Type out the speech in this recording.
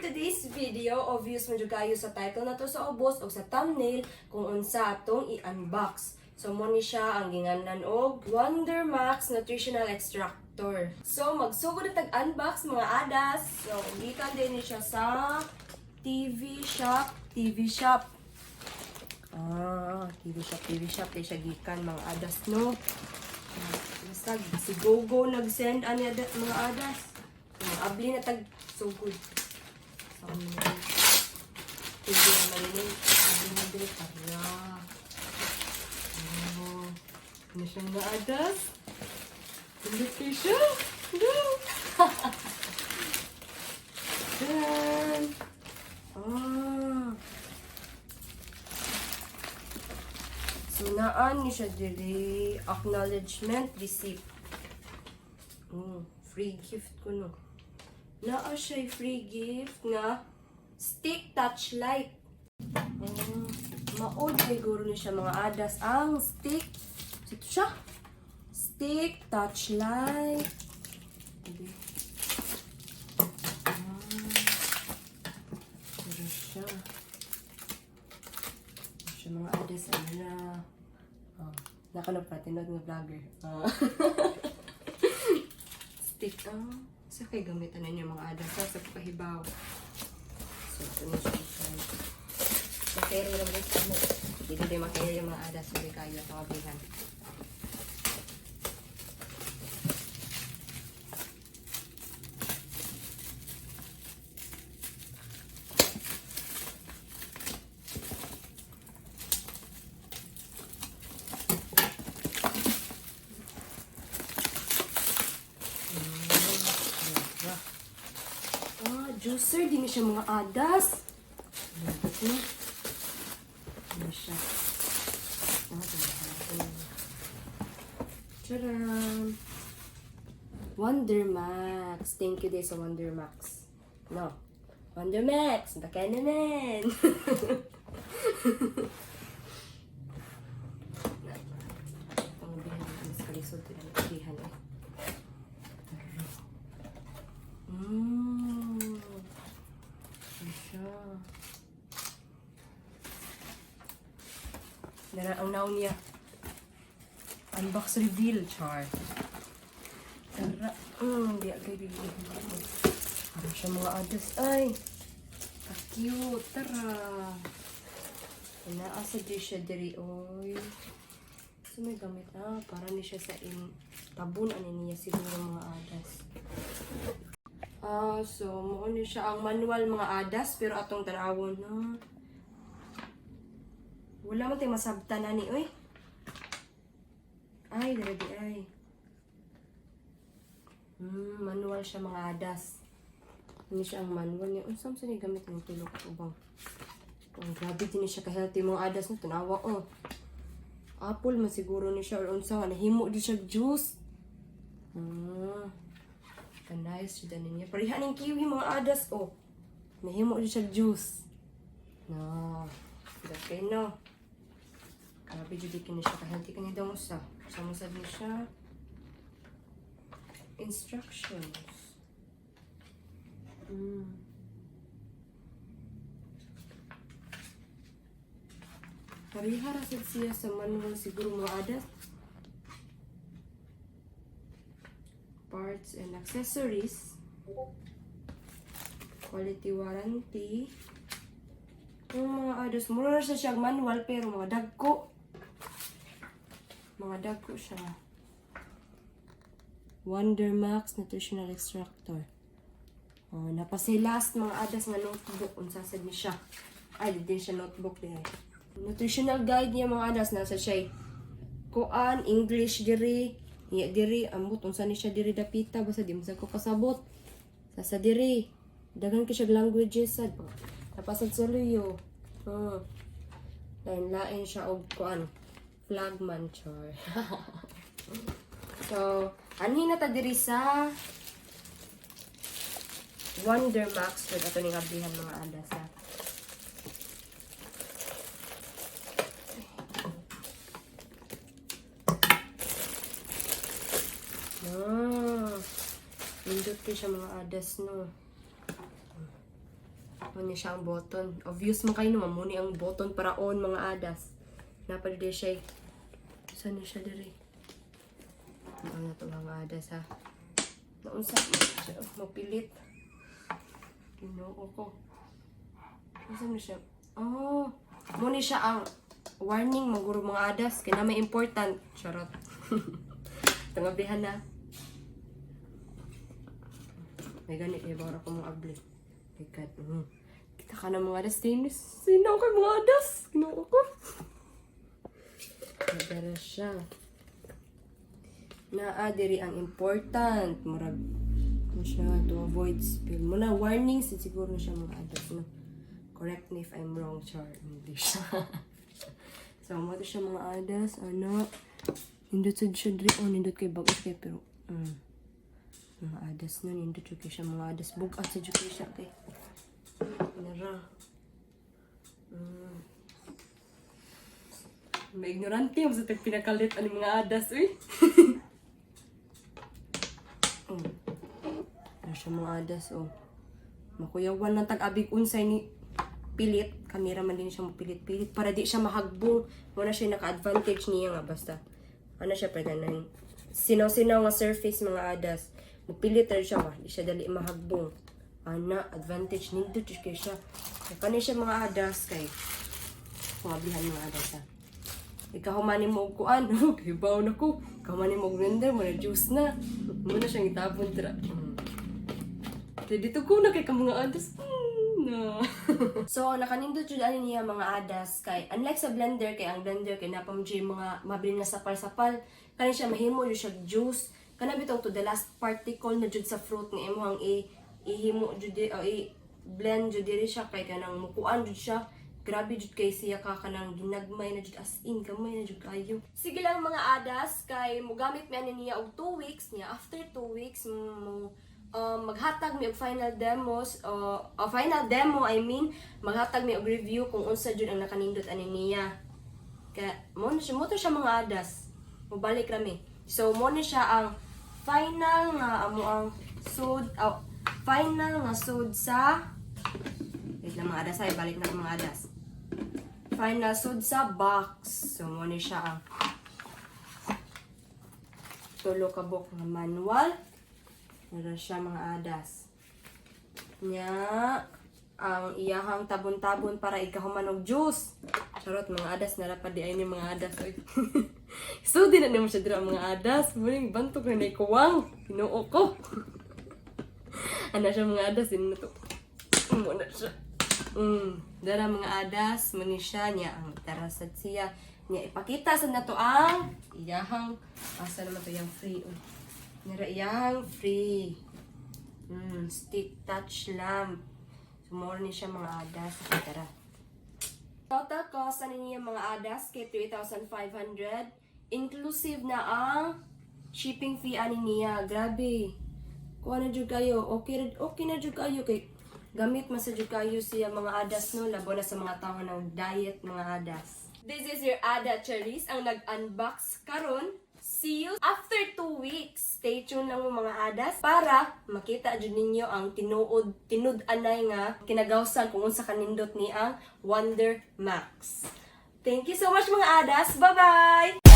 today's video, obvious man jud kayo sa title na to sa ubos o sa thumbnail kung unsa atong i-unbox. So mo ni siya ang ginganan og Wondermax Nutritional Extractor. So magsugod na tag-unbox mga adas. So gikan din ni siya sa TV shop. TV shop din siya gikan mga adas, no? Basta si Gogo nag-send ani mga adas. Abli na tag sugod. So, hindi na marinig. Abli na din para. Ano siyang mga adas? Hindi siya. Yan. So, naan niyo siya dili acknowledgement receipt. Free gift ko, no? Naa siya free gift nga stick touch light. Maod siguro ni siya mga adas ang stick. Ito siya. Stick touch light. Ito siya. Siya mga adas ano na. Nakalap natin na vlogger. Stick sa kay gamitan ninyo mga adas sa pagkahibaw. So ito na siya. Makero lang rin sa mo. Hindi din makero yung mga adas hindi kayo sa kabihan. Juicer, di na siya mga adas. Ano siya? Tcharam! Wondermax. Thank you din sa Wondermax. No. Wondermax! Baka naman! Ang bihan natin sa kalisod. Ang bihan eh. Ang naon niya. Unbox reveal, char. Tara. Di agay reveal. Ano siya mga adas. Ay! Cute. Tara. Inaasa di siya diri. Oy. So may gamit para ni siya sa tabun. Ano niya siguro mga adas. So mo ni siya ang manual mga adas. Pero atong tanawon na. Wala man tayong masabta na ni, oy. Ay, ready, ay. Manual siya mga adas. Hindi siya ang manual niya. Unsam sa niya gamit ng tulog at ubang. Grabe din siya ka-healthy mga adas na. Tanawa, oh. Apple man siguro ni siya. Or unsam, nahimo din siya juice. Kanayos siya din niya. Parihan ng kiwi mga adas, oh. Nahimo din siya juice. No. Okay, no. Grabe jud kini siya ka-healthy kani daw sa. Samusad ni siya. Instructions. Parihara sad siya sa manual siguro mga adas. Parts and accessories. Quality warranty. Yung mga adas, mura sa siyang manual pero mga dagko. Mga dagko siya. Wondermax Nutritional Extractor. Napasay last mga adas nga notebook. Unsasad ni siya. Ay, din siya notebook din. Nutritional guide niya mga adas. Nasa siya kuan, English diri. Iya diri, ambot. Unsa ni siya diri dapita. Basta di mo sa ko kasabot. Sa diri. Dagan ka siya languages sad. Napasad sa luyo. Lain-lain siya og kuan. Flagman char. So, anhin na ta diri sa Wondermax. Ito ning ablihan mga adas ha. Nindot ko siya mga adas, no. Muna siya ang button. Obvious mo kayo naman, muna ang button para on mga adas. Napalide siya. Saan siya diri? Ang na ito mga adas ha. Naunsa siya, mapilit. Ginoo ko. Saan siya? Oh, muna siya ang warning maguro mga adas. Kaya na may important. Charot. Tangabihan na. May ganit kayo bara ko mga abli. My God. Kita ka na mga adas. Sinaw kay mga adas. Ginoo ko. Nagdara siya. Diri ang important. Murag mo siya to avoid spill. Muna warnings. Siguro na siya mga adas. No? Correct me if I'm wrong, Char. English. So, mato siya mga adas. Nindot siya diri. Nindot kay bagus kay pero mga adas na. Nindot siya mga adas. Bugat sa kay siya kay. Nara. May ignorante mo sa pinakalit ang mga adas. Uy. Siya mga adas. Makuyawan ng tag-abig unsay ni pilit, kamera man din siya mapilit-pilit para di siya mahagbong. Muna siya naka-advantage niya nga basta. Siya pa ganun. Sinaw-sinaw nga surface mga adas. Mapilit rin siya di siya dali mahagbong. Advantage nindot kay siya. Kani siya mga adas kay pangablihan mga adas ha. Ikaw manin mo og kuan, hibaw na ko. Ikaw manin mo og blender, muna juice na. Muna siyang itapon tra. Dito ko na kay ka mga adas. No. So, nakanindot yun niya mga adas kay unlike sa blender, kay ang blender kay napamjay mga mabilin nga sapal-sapal, kani siya mahimo yun siya juice, kana bitong to the last particle na jud sa fruit nga imuhang ihimo jud o i-blend jud diri siya kay kanang mukuan jud siya. Grabe jud kay siya ka kanang ginagmay na jud as in kamay na jud kayo. Sige lang mga adas kay mogamit mi ani niya og 2 weeks niya. After 2 weeks maghatag mi og final demos final demo maghatag mi og review kung unsa jud ang nakanindot ani niya. Kaya mo siya mga adas. Mobalik rami. So mo ni siya ang final nga amo ang final nga sud sa wait lang mga adas ay balik na mga adas. Final sud sa box. So mo ni siya ang tulo ka book nga manual. Meron siya mga adas. Nya, ang iyahang tabon-tabon para ikahuman og juice. Charot, mga adas, narapad di ay ni mga adas. So, di na naman siya dira mga adas. Muling bantok na naikuwang. Pinuo ko. Siya mga adas, din na to. Muna siya. Dara mga adas, muni siya niya ang tarasad siya. Niya, ipakita sa na to ang iyahang, asa naman to yung free. Narayang free. Stick touch lamp. So, more ni siya mga adas. Tara. Total cost ani niya mga adas kay 3,500. Inclusive na ang shipping fee ani niya. Grabe. Kuha na jud kayo. Okay na jud kayo kay gamit man sa jud kayo siya mga adas no. Labo na sa mga tao ng diet mga adas. This is your Ada Charis ang nag-unbox karon. See you after 2 weeks. Stay tuned lang mo mga adas para makita jud ninyo ang tinud-anay nga kinagawsan kung unsa kanindot ni ang Wondermax. Thank you so much mga adas. Bye-bye!